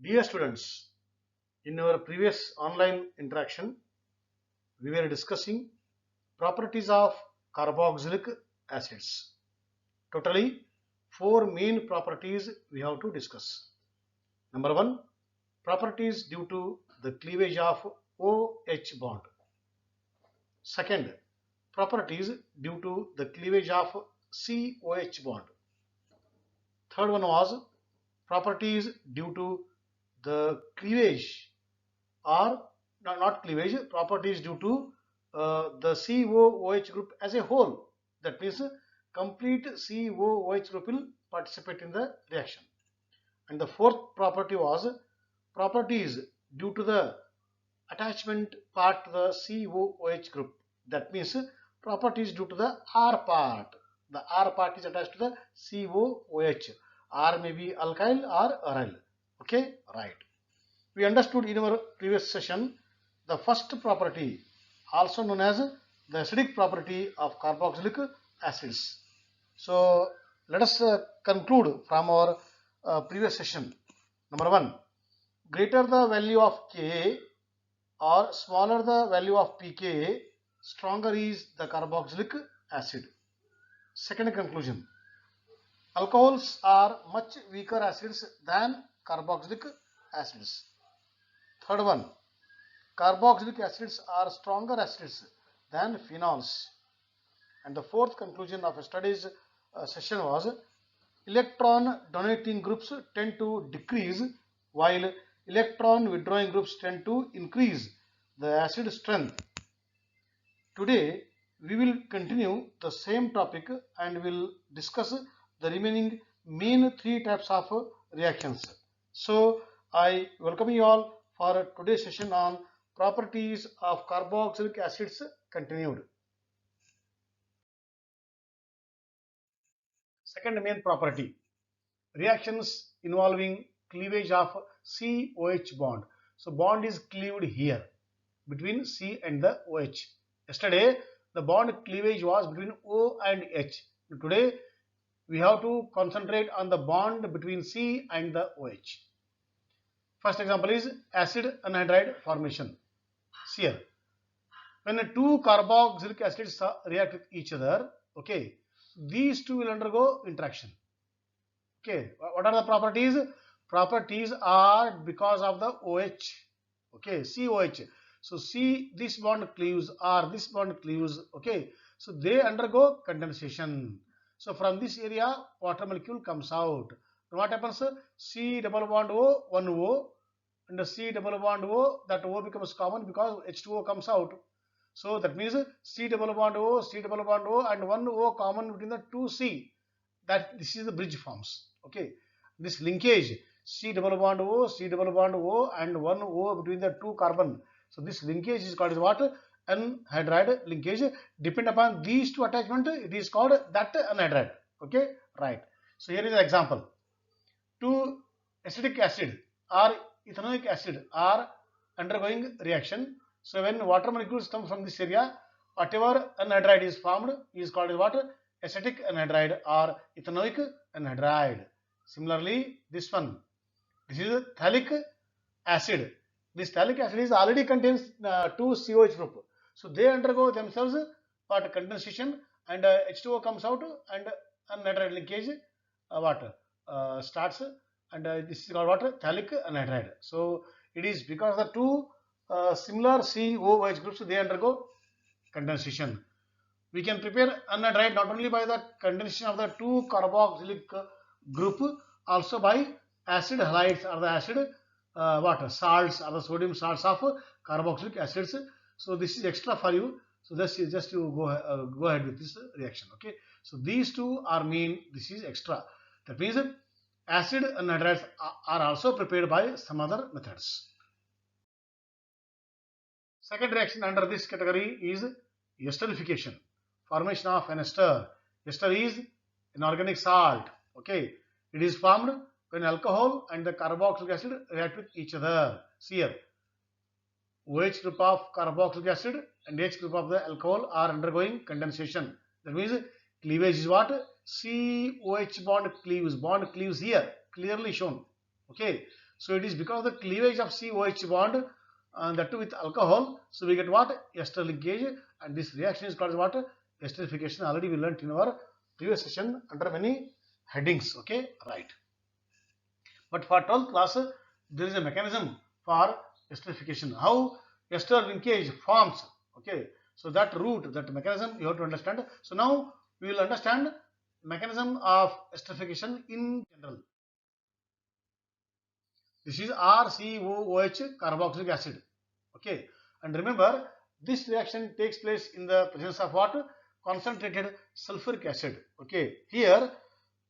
Dear students, in our previous online interaction, we were discussing properties of carboxylic acids. Totally, four main properties we have to discuss. Number one, properties due to the cleavage of OH bond. Second, properties due to the cleavage of COH bond. Third one was properties due to the cleavage or not cleavage, properties due to the COOH group as a whole. That means complete COOH group will participate in the reaction. And the fourth property was properties due to the attachment part to the COOH group. That means properties due to the R part. The R part is attached to the COOH. R may be alkyl or aryl. Okay, right. We understood in our previous session the first property, also known as the acidic property of carboxylic acids. So let us conclude from our previous session. Number one, greater the value of Ka or smaller the value of pKa, stronger is the carboxylic acid. Second conclusion, alcohols are much weaker acids than carboxylic acids. Third one, carboxylic acids are stronger acids than phenols. And the fourth conclusion of studies session was electron donating groups tend to decrease while electron withdrawing groups tend to increase the acid strength. Today we will continue the same topic and will discuss the remaining main three types of reactions. So I welcome you all for today's session on properties of carboxylic acids continued. Second main property, reactions involving cleavage of COH bond. So bond is cleaved here between C and the OH. Yesterday the bond cleavage was between O and H. Today we have to concentrate on the bond between C and the OH. First example is acid anhydride formation. See here, when two carboxylic acids react with each other, okay, these two will undergo interaction. Okay, what are the properties? Properties are because of the OH. Okay, COH. So C, this bond cleaves, or this bond cleaves. Okay, so they undergo condensation. So from this area, water molecule comes out. Now what happens? C double bond O, one O, and the C double bond O, that O becomes common because H2O comes out. So that means C double bond O, C double bond O, and one O common between the two C. That this is the bridge forms. Okay, this linkage C double bond O, C double bond O, and one O between the two carbon. So this linkage is called as what? Anhydride linkage. Depend upon these two attachment, it is called that anhydride. Okay, right. So here is an example. Two acetic acid or ethanoic acid are undergoing reaction. So when water molecules come from this area, whatever anhydride is formed is called as what? Acetic anhydride or ethanoic anhydride. Similarly, this one, this is a phthalic acid. This phthalic acid is already contains two COH group. So they undergo themselves what? Condensation, and H2O comes out and anhydride linkage starts, and this is called what? Phthalic anhydride. So it is because the two similar COH groups, they undergo condensation. We can prepare anhydride not only by the condensation of the two carboxylic group, also by acid halides or the acid salts or the sodium salts of carboxylic acids. So this is extra for you. So this is just you go ahead with this reaction. Okay. So these two are mean. This is extra. That means acid anhydrides are also prepared by some other methods. Second reaction under this category is esterification. Formation of an ester. Ester is an organic salt. Okay, it is formed when alcohol and the carboxylic acid react with each other. See here, OH group of carboxylic acid and H group of the alcohol are undergoing condensation. That means cleavage is what? COH bond cleaves. Bond cleaves here, clearly shown. Okay, So it is because of the cleavage of COH bond, that too with alcohol. So we get what? Ester linkage, and this reaction is called what? Esterification. Already we learnt in our previous session under many headings. Okay, right. But for 12th class, there is a mechanism for esterification. How ester linkage forms. Okay, so that route, that mechanism you have to understand. So now we will understand mechanism of esterification in general. This is RCOOH carboxylic acid. Okay, and remember this reaction takes place in the presence of what? Concentrated sulfuric acid. Okay, here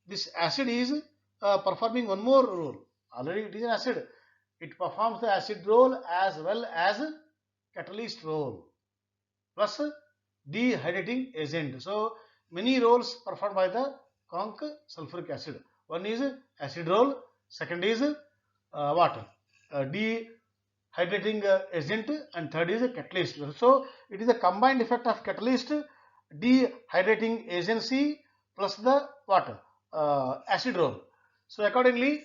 this acid is performing one more role. Already it is an acid. It performs the acid role as well as catalyst role plus dehydrating agent. So many roles performed by the conc sulfuric acid. One is acid role, second is what? Dehydrating agent, and third is a catalyst. So it is a combined effect of catalyst, dehydrating agency plus the what? Acid role. So accordingly,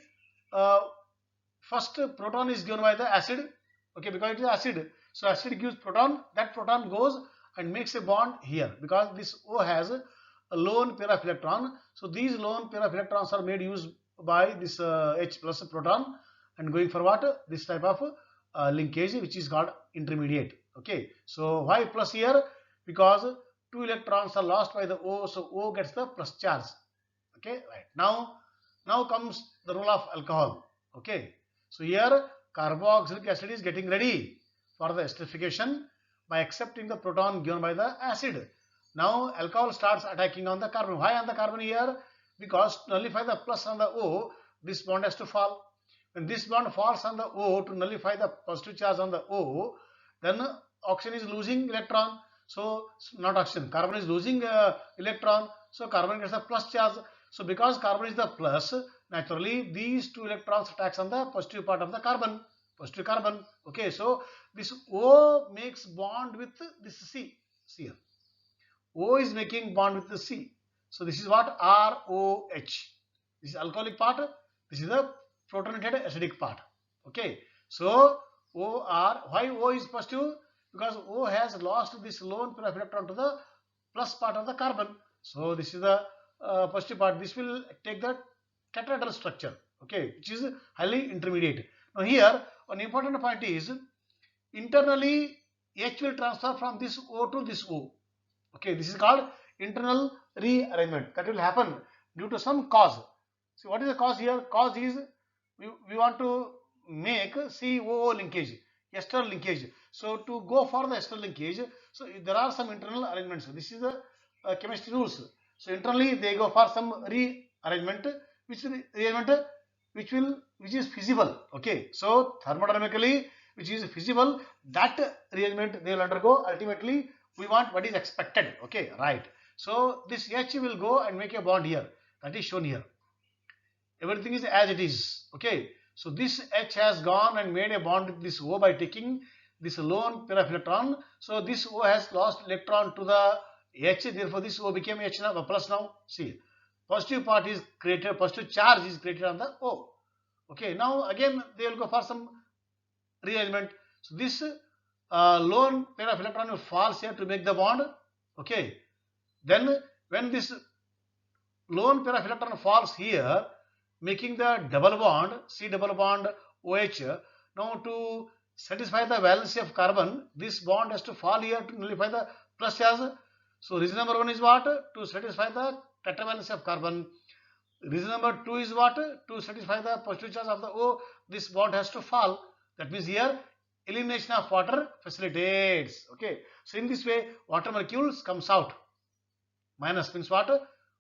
first proton is given by the acid. Okay, because it is acid. So acid gives proton. That proton goes and makes a bond here because this O has a lone pair of electron. So these lone pair of electrons are made use by this H plus proton and going for what? This type of linkage which is called intermediate. Okay, so why plus here? Because two electrons are lost by the O, so O gets the plus charge. Okay, right. Now comes the role of alcohol. Okay, so here carboxylic acid is getting ready for the esterification by accepting the proton given by the acid. Now alcohol starts attacking on the carbon. Why on the carbon here? Because to nullify the plus on the O, this bond has to fall. When this bond falls on the O to nullify the positive charge on the O, then oxygen is losing electron. So not oxygen, carbon is losing electron. So carbon gets a plus charge. So because carbon is the plus, naturally these two electrons attacks on the positive part of the carbon. Positive carbon. Okay, so this O makes bond with this C. See here. O is making bond with the C. So this is what? ROH. This is alcoholic part. This is the protonated acidic part. Okay. So OR. Why O is positive? Because O has lost this lone pair of electron to the plus part of the carbon. So this is the positive part. This will take the tetrahedral structure. Okay, which is highly intermediate. Now here one important point is internally H will transfer from this O to this O. Okay, this is called internal rearrangement. That will happen due to some cause. So what is the cause here? Cause is we want to make COO linkage, ester linkage. So to go for the ester linkage, so there are some internal arrangements. This is the chemistry rules. So internally they go for some rearrangement, which is feasible. Okay, so thermodynamically which is feasible, that rearrangement they will undergo. Ultimately we want what is expected. Okay, right. So this H will go and make a bond here. That is shown here. Everything is as it is. Okay, so this H has gone and made a bond with this O by taking this lone pair of electron. So this O has lost electron to the H, therefore this O became H now, plus now. See, positive part is created, positive charge is created on the O. Okay, now again they will go for some rearrangement. So this lone pair of electron will falls here to make the bond. Okay, then when this lone pair of electron falls here, making the double bond, C double bond OH. Now to satisfy the valency of carbon, this bond has to fall here to nullify the plus charge. So reason number 1 is what? To satisfy the tetravalency of carbon. Reason number 2 is what? To satisfy the positive charge of the O, this bond has to fall. That means here elimination of water facilitates. Okay, so in this way water molecules comes out. Minus means what?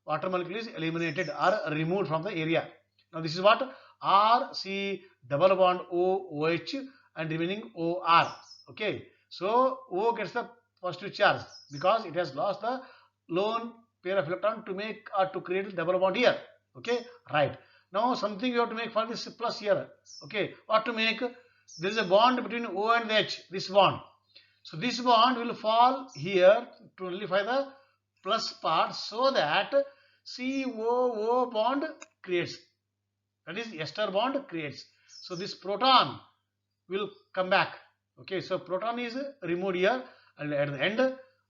Water molecule is eliminated or removed from the area. Now this is what? R C double bond O OH and remaining OR. Okay, so O gets the positive charge because it has lost the lone pair of electron to make or to create a double bond here. Okay, right. Now something you have to make for this plus here. Okay, what to make? There is a bond between O and H. This bond. So this bond will fall here to nullify the plus part, so that COO bond creates. That is ester bond creates. So this proton will come back. Okay, so proton is removed here, and at the end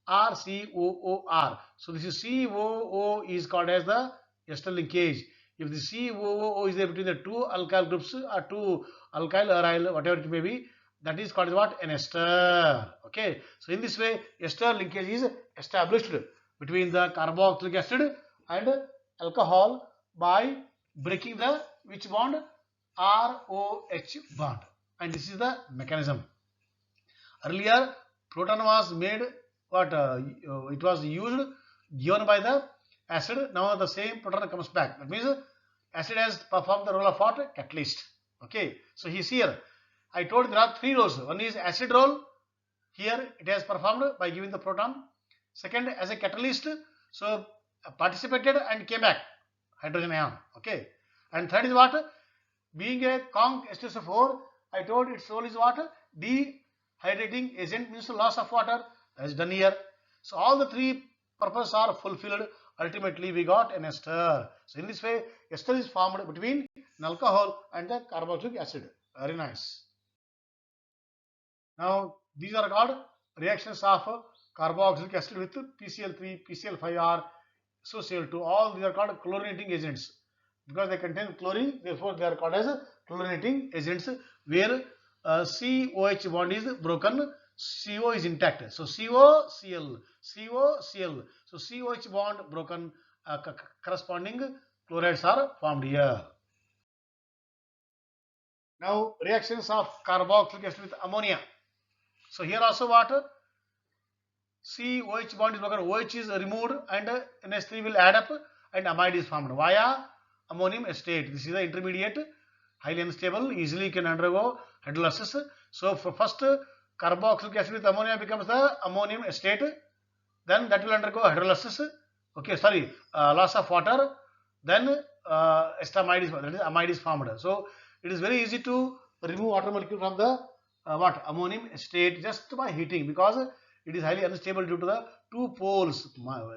RCOOR. So this is COO is called as the ester linkage. If the COO is there between the two alkyl groups or two alkyl aryl, whatever it may be, that is called as what? An ester. Okay, so in this way ester linkage is established between the carboxylic acid and alcohol by breaking the which bond? ROH bond, and this is the mechanism. Earlier proton was made what it was used given by the acid. Now the same proton comes back. That means acid has performed the role of what? Catalyst. Okay, so he's here. I told you there are three roles. One is acid role. Here it has performed by giving the proton. Second, as a catalyst, so participated and came back, hydrogen ion. Okay, and third is what? Being a conc H2SO4, I told its role is what? Dehydrating agent, means loss of water. That is done here. So all the three purposes are fulfilled. Ultimately we got an ester. So in this way ester is formed between an alcohol and the carboxylic acid. Very nice. Now these are called reactions of carboxylic acid with PCl3, PCl5R, SOCl2. All these are called chlorinating agents. Because they contain chlorine, therefore they are called as chlorinating agents, where COH bond is broken, CO is intact. So COCl, COCl. So COH bond broken, corresponding chlorides are formed here. Now reactions of carboxylic acid with ammonia. So here also what? COH bond is broken, OH is removed, and NH3 will add up, and amide is formed via ammonium acetate. This is the intermediate, highly unstable, easily can undergo hydrolysis. So for first carboxylic acid with ammonia becomes the ammonium acetate, then that will undergo hydrolysis. Okay, sorry, loss of water, then estamide is, that is amide is formed. So it is very easy to remove water molecule from the ammonium acetate just by heating, because it is highly unstable due to the two poles,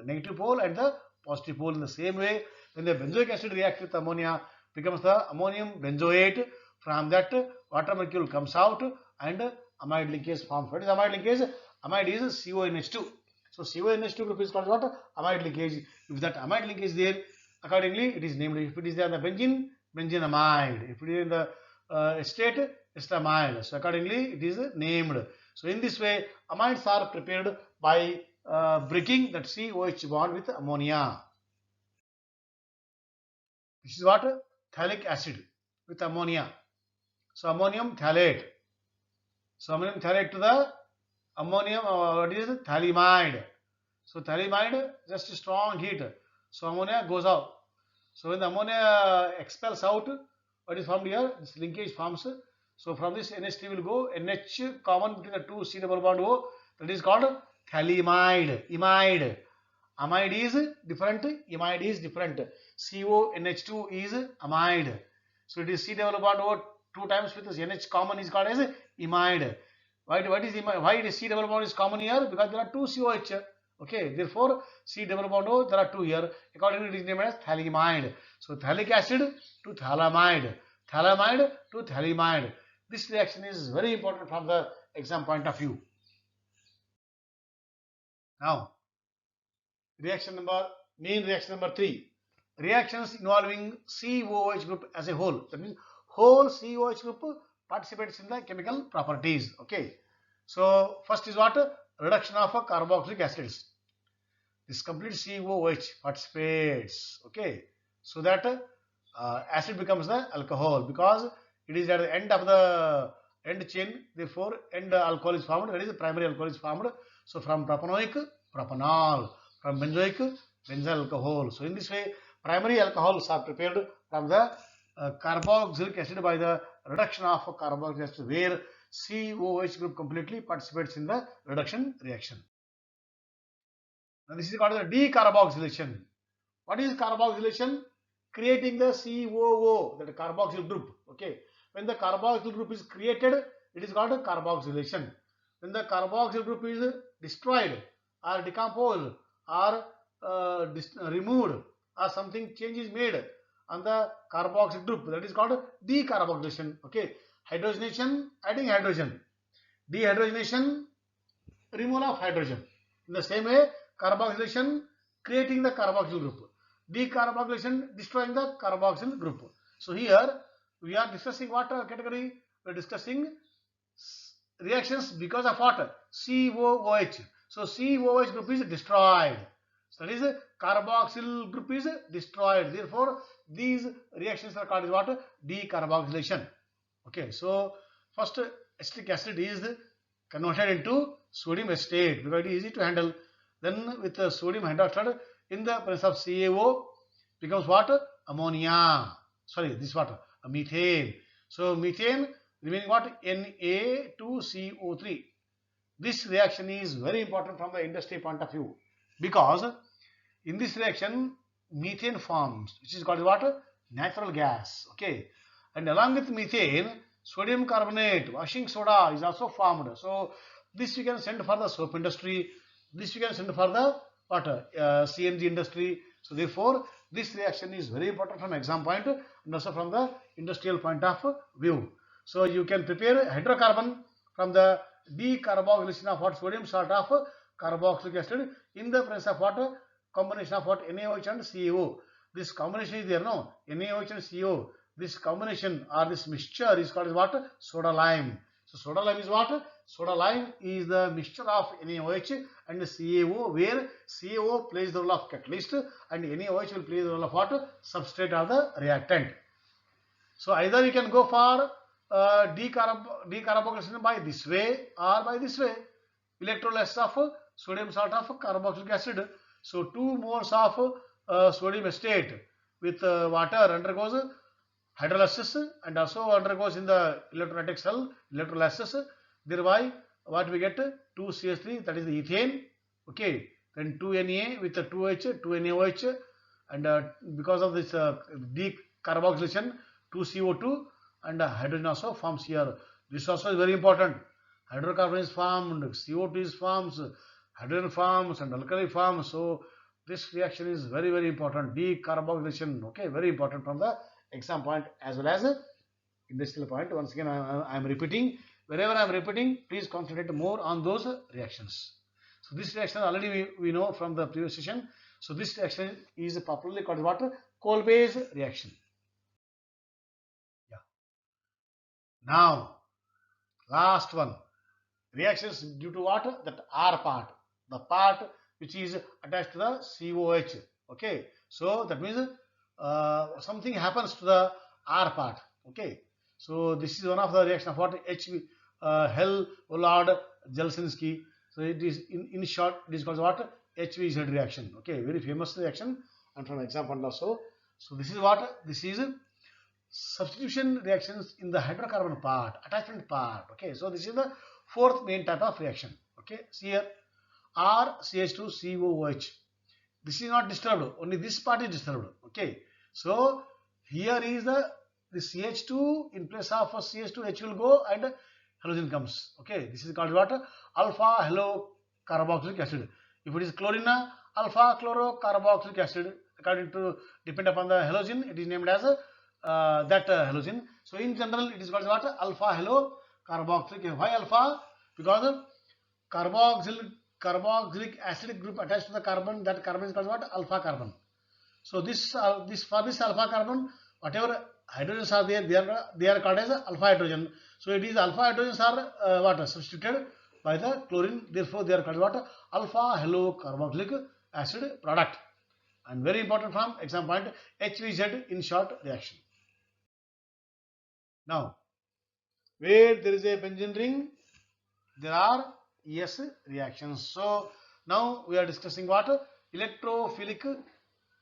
negative pole and the positive pole. In the same way, when the benzoic acid reacts with ammonia, becomes the ammonium benzoate. From that water molecule comes out and amide linkage forms. What is amide linkage? Amide is CONH2. So CONH2 group is called what? Amide linkage. If that amide linkage is there, accordingly it is named. If it is there in the benzene, benzene amide. If it is in the acetate, estamide. So accordingly it is named. So in this way amides are prepared by breaking that COH bond with ammonia. This is what? Phthalic acid with ammonia. So ammonium phthalate. So ammonium phthalate to the ammonium, what is it? Phthalimide. So phthalimide, just strong heat. So ammonia goes out. So when the ammonia expels out, what is formed here? This linkage forms. So from this NH3 will go NH common between the two C double bond O. That is called phthalimide. Imide. Amide is different, imide is different. CONH2 is amide. So it is C double bond O 2 times with this NH common is called as imide. Why it is C double bond is common here? Because there are two COH. Okay, therefore C double bond O there are two here. Accordingly it is named as phthalimide. So phthalic acid to phthalimide, phthalimide to phthalimide. This reaction is very important from the exam point of view. Now main reaction number 3. Reactions involving COH group as a whole. That means whole COH group participates in the chemical properties. Okay. So first is what? Reduction of carboxylic acids. This complete COH participates. Okay. So that acid becomes the alcohol, because it is at the end of the end chain. Therefore end alcohol is formed. That is the primary alcohol is formed. So from propanoic, propanol. From benzoic, benzyl alcohol. So in this way primary alcohols are prepared from the carboxylic acid by the reduction of carboxylic acid, where COH group completely participates in the reduction reaction. Now this is called the decarboxylation. What is carboxylation? Creating the COO, that carboxyl group. Okay. When the carboxyl group is created, it is called carboxylation. When the carboxyl group is destroyed or decomposed or removed, or something change is made, on the carboxyl group. That is called decarboxylation. Okay, hydrogenation, adding hydrogen, dehydrogenation, removal of hydrogen. In the same way, carboxylation, creating the carboxyl group, decarboxylation, destroying the carboxyl group. So here we are discussing what category? We are discussing reactions because of what? COOH. So COOH group is destroyed. So that is carboxyl group is destroyed. Therefore, these reactions are called what? Decarboxylation. Okay. So first acetic acid is converted into sodium acetate because it is easy to handle. Then with the sodium hydroxide in the presence of CaO becomes what? Ammonia. Sorry, this water, methane. So methane remaining what? Na2CO3. This reaction is very important from the industry point of view because in this reaction methane forms, which is called what? Natural gas. Okay, and along with methane, sodium carbonate, washing soda is also formed. So this you can send for the soap industry. This you can send for the what? CNG industry. So therefore, this reaction is very important from exam point and also from the industrial point of view. So you can prepare hydrocarbon from the decarboxylation of what? Sodium salt of carboxylic acid in the presence of what? Combination of what? NaOH and CaO. This combination is there, no? NaOH and CO. This combination or this mixture is called what? Soda lime. So soda lime is what? Soda lime is the mixture of NaOH and CaO, where CaO plays the role of catalyst and NaOH will play the role of what? Substrate or the reactant. So either you can go for decarboxylation by this way or by this way. Electrolysis of sodium salt of carboxylic acid. So 2 moles of sodium acetate with water undergoes hydrolysis and also undergoes in the electrolytic cell electrolysis. Thereby what we get? 2CH3, that is the ethane. Okay, then 2Na with the 2H, 2NaOH, and because of this decarboxylation, 2CO2 and hydrogen also forms here. This also is very important. Hydrocarbon is formed, CO2 is forms, hydrogen forms and alkali forms. So this reaction is very, very important. Decarboxylation, okay, very important from the exam point as well as industrial point. Once again, I am repeating. Wherever I am repeating, please concentrate more on those reactions. So this reaction already we know from the previous session. So this reaction is popularly called what? Kolbe's reaction. Yeah. Now, last one. Reactions due to what? That R part. The part which is attached to the COH. Okay. So that means something happens to the R part. Okay. So this is one of the reaction of what? Hell-Vollard Jelsinski. So it is in short, it is called what? HVZ reaction. Okay, very famous reaction and from exam point also. So this is what? This is substitution reactions in the hydrocarbon part, attachment part. Okay, so this is the fourth main type of reaction. Okay, see here RCH2COOH. This is not disturbed, only this part is disturbed. Okay, so here is the CH2 in place of CH2, H will go and halogen comes. Okay, this is called what? Alpha halo carboxylic acid. If it is chlorine, alpha chlorocarboxylic acid. According to depend upon the halogen, it is named as that halogen. So in general, it is called what? Alpha halo carboxylic. Why alpha? Because carboxylic acid group attached to the carbon. That carbon is called what? Alpha carbon. So this for this alpha carbon, whatever hydrogens are there, they are called as alpha hydrogen. So it is alpha hydrogens are what? Substituted by the chlorine. Therefore, they are called what? Alpha halo carboxylic acid product. And very important from exam point, HVZ in short reaction. Now, where there is a benzene ring, there are ES reactions. So now we are discussing what? Electrophilic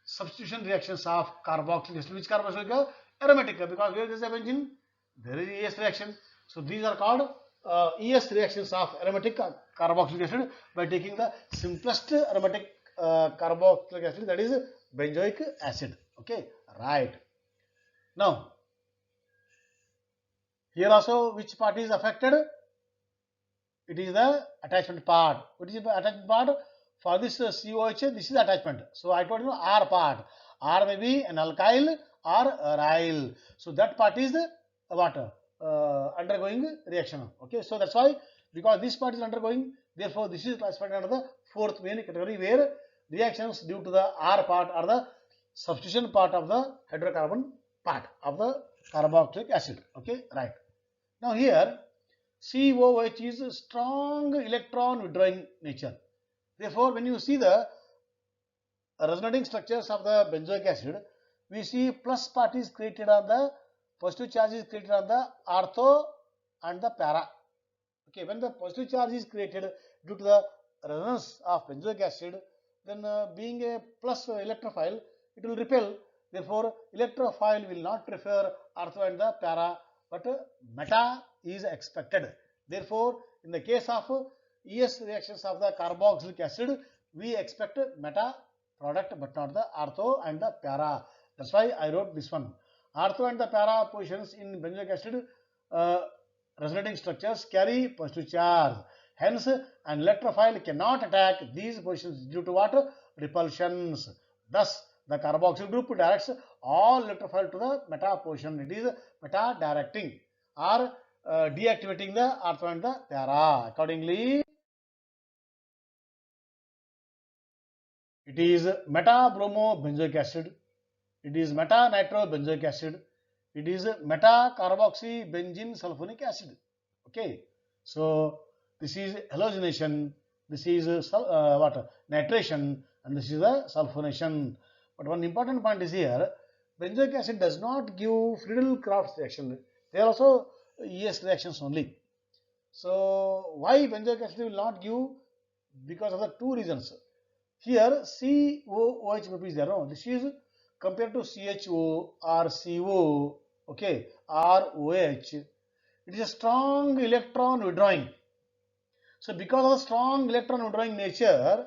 substitution reactions of carboxylic acid. Which carboxylic? Aromatic, because where there is a benzene, there is ES reaction. So these are called ES reactions of aromatic carboxylic acid by taking the simplest aromatic carboxylic acid, that is benzoic acid. Okay, right. Now, here also which part is affected? It is the attachment part. What is the attachment part? For this COH, this is attachment. So I told you R part. R may be an alkyl or aryl. So that part is what undergoing reaction. Okay, so that's why, because this part is undergoing, therefore this is classified under the fourth main category, where reactions due to the R part or the substitution part of the hydrocarbon part of the carboxylic acid. Okay, right. Now here COOH is a strong electron withdrawing nature. Therefore, when you see the resonating structures of the benzoic acid, we see plus part is created on the positive charge is created on the ortho and the para. Okay, when the positive charge is created due to the resonance of benzoic acid, then being a plus electrophile, it will repel. Therefore, electrophile will not prefer ortho and the para, but meta is expected. Therefore, in the case of ES reactions of the carboxylic acid, we expect meta product but not the ortho and the para. That's why I wrote this one. Ortho and the para positions in benzoic acid resonating structures carry positive charge. Hence, an electrophile cannot attack these positions due to what? Repulsions. Thus, the carboxyl group directs all electrophile to the meta position. It is meta directing or deactivating the ortho and the para. Accordingly, it is meta-bromo-benzoic acid, it is meta-nitro-benzoic acid, it is meta-carboxy-benzene sulfonic acid. Okay, so this is halogenation, this is nitration, and this is the sulfonation. But one important point is here, benzoic acid does not give Friedel-Crafts reaction. They are also ES reactions only. So why benzoic acid will not give? Because of the two reasons. Here COOH group is there. No? This is compared to CHO or CO, okay, or OH. It is a strong electron withdrawing. So because of the strong electron withdrawing nature,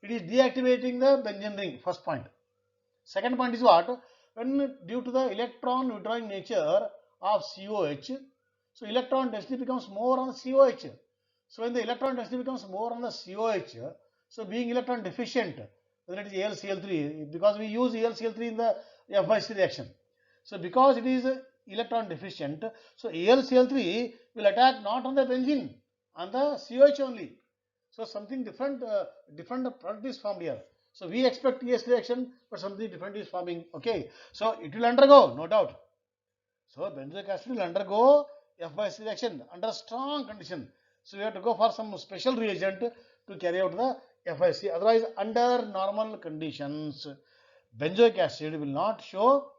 it is deactivating the benzene ring. First point. Second point is what? When due to the electron withdrawing nature of COH, so electron density becomes more on the COH. So when the electron density becomes more on the COH, so being electron deficient, whether it is AlCl3, because we use AlCl3 in the F/C reaction. So because it is electron deficient, so AlCl3 will attack not on the benzene, on the COH only. So something different, different product is formed here. So we expect ES reaction, but something different is forming. Okay, so it will undergo, no doubt. So benzoic acid will undergo F/C reaction under strong condition. So we have to go for some special reagent to carry out the F/C. Otherwise, under normal conditions, benzoic acid will not show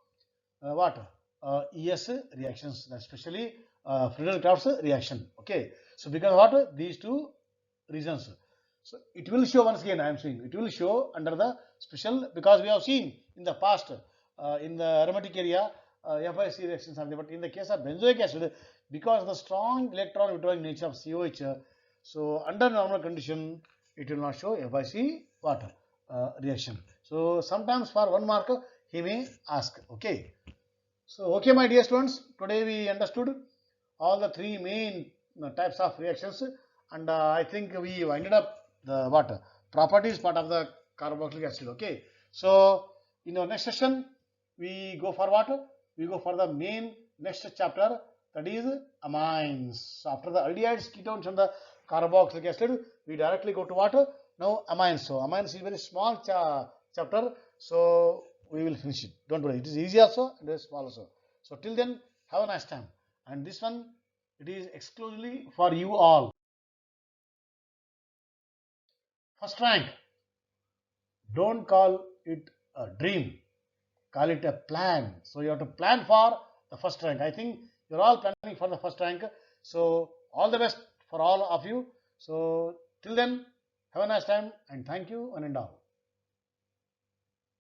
ES reactions, especially Friedel-Crafts reaction. Okay, so because of what? These two reasons. So it will show, once again I am saying, it will show under the special, because we have seen in the past in the aromatic area F/C reactions are there, but in the case of benzoic acid, because of the strong electron withdrawing nature of COH, so under normal condition it will not show F/C reaction. So sometimes for 1 mark he may ask. Okay, so okay my dear students, today we understood all the 3 main types of reactions, and I think we winded up the properties part of the carboxylic acid. Okay, so in our next session we go for what? We go for the main next chapter, that is amines. So after the aldehydes, ketones and the carboxylic acid, we directly go to what? Now amines. So amines is very small chapter, so we will finish it. Don't worry, it is easy also and it is small also. So till then, have a nice time. And this one, it is exclusively for you all. First rank, don't call it a dream, call it a plan. So you have to plan for the first rank. I think you're all planning for the first rank. So all the best for all of you. So till then, have a nice time and thank you one and all.